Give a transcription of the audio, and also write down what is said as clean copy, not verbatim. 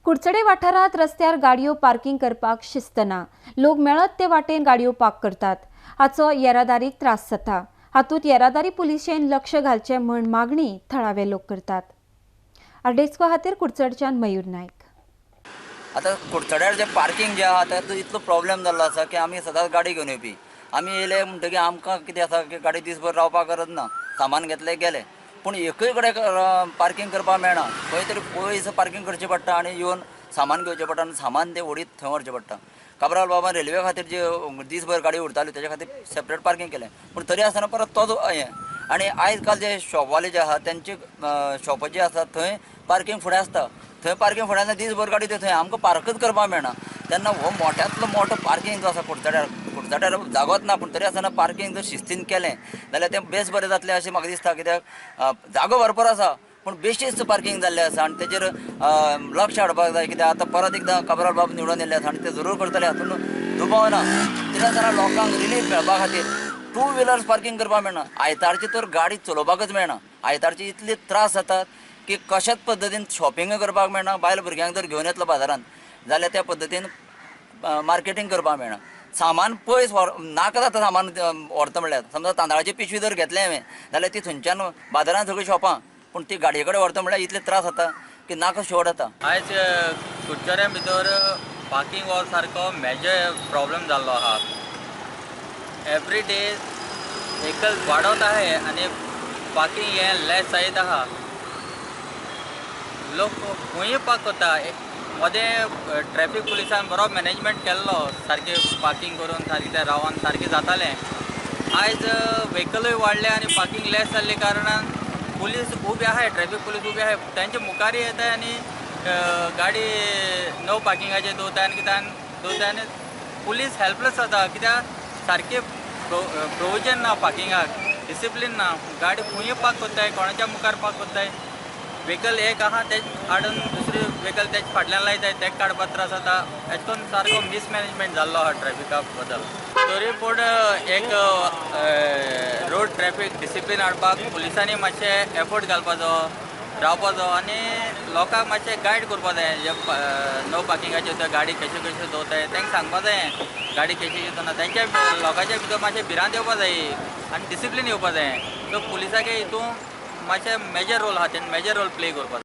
कुडचडे वाठारात रस्त्यार गाडयो पार्किंग करपाक शिस्त ना। लोक मेळत ते वाटेन गाडयो पार्क करतात। हाचो येरादारीक त्रास जाता। हातूंत येरादारी पुलिशेन लक्ष घालचें म्हण मागणी थळावे लोक करतात। अर्डेस्को खातीर कुडचडच्यान मयूर नायक। आता कुडचड्यार जे पार्किंग जे आहा तातूंत इतलो प्रॉब्लेम जाल्लो आसा की आमी सदांच गाडी घेवन येवपी आमी येयले म्हणटकीर आमकां कितें आसा की गाडी दिसभर रावपाक गरज ना, सामान घेतलें गेलें। पूण एकूय कडेन पार्किंग करपाक मेळना, खंय तरी पयस पार्किंग करचें पडटा आनी येवन सामान घेवचें पडटा आनी सामान तें ओडीत थंय व्हरचें पडटा। काबराल बाबा रेल्वे खातीर जे दिसभर गाडी उरताल्यो तेच्या खातीर सेपरेट पार्किंग केलें, पूण तरी आसतना परत तोच हें आनी आयज काल जे शॉपवाले जे आहा तेंचे शॉप जे आसा थंय पार्किंग फुडें आसता, थंय पार्किंग फुडें आसता दिसभर गाडी थंय आमकां पार्कच करपाक मेळना। तेन्ना हो मोठ्यांतलो मोठो पार्किंग जो आसा कुडचड्यार जागोच ना, पूण तरी आसतना पार्किंग जर शिस्तीन केलें जाल्यार तें बेस बरें जातलें अशें म्हाका दिसता। कित्याक जागो भरपूर आसा पूण बेशिस्त पार्किंग जाल्लें आसा आनी तेजेर लक्ष हाडपाक जाय। कित्याक आतां परत एकदां काबराल बाब निवडून येयल्ले आसा आनी ते जरूर करतले, हातूंत दुबाव ना। तरी आसतना लोकांक रिलीफ मेळपा खातीर टू व्हिलर्स पार्किंग करपाक मेळना। आयतारची तर गाडी चलोवपाकच मेळना। आयतारची इतले त्रास जातात की कशाच पद्दतीन शॉपिंग करपाक मेळना। बायल भुरग्यांक जर घेवन येतलो बाजारांत जाल्यार त्या पद्दतीन मार्केटींग करपाक मेळना। सामान पयस नाका जाता सामान व्हरता म्हणल्यार, समजा तांदळाची पिशवी जर घेतलें हांवें जाल्यार ती थंयच्यान बाजारांत सगळीं शॉपां, पूण ती गाडये कडेन व्हरता म्हणल्यार इतले त्रास जाता की नाका शेवट जाता। आयज कुडचड्या भितर पार्किंग हो सारको मेजर प्रॉब्लेम जाल्लो आहा। एवरी डे व्हेकल्स वाडत आहे आनी पार्किंग हें लेस जायत आहा। लोक खंयूय पार्क करता। मदें ट्रॅफिक पुलिसान बरो मॅनेजमेंट केल्लो, सारकें पार्किंग करून सारकें तें रावन सारकें जातालें। आयज व्हेकलूय वाडले आनी पार्किंग लेस जाल्ले कारणान पुलीस उबे आहाय, ट्रॅफिक पुलीस उबे आहाय, तांचे मुखार येताय आनी गाडी नो पार्किंगाचेर दवरताय आनी कित्यान दवरताय आनी पुलीस हेल्पलेस जाता। कित्याक सारकें प्रोविजन ना पार्किंगाक, डिसिप्लीन ना। गाडी खंयूय पार्क करताय, कोणाच्या मुखार पार्क करताय। व्हेकल एक आहा तेच हाडून दुसरी व्हेकल तेच फाटल्यान लायताय, तेका काडपाक त्रास जाता। हेज करून सारको मिसमॅनेजमेंट जाल्लो आहा ट्रॅफिका बद्दल। तरी पूण एक रोड ट्रॅफिक डिसिप्लीन हाडपाक पुलिसांनी मातशें एफर्ट घालपाचो, रावपाचो आनी लोकांक मातशें गायड करपा जाय। जे नो पार्किंगाचेर थंय गाडी कशी दवरताय तेंकां सांगपा जाय गाडी कशी येतना। तेंच्या लोकांच्या भितर मातशें भिरांत येवपा जाय आनी डिसिप्लीन येवपा जाय। सो पुलिसांक हितून मातशें मेजर रोल आहा, तेणें मेजर रोल प्ले करपा जाय।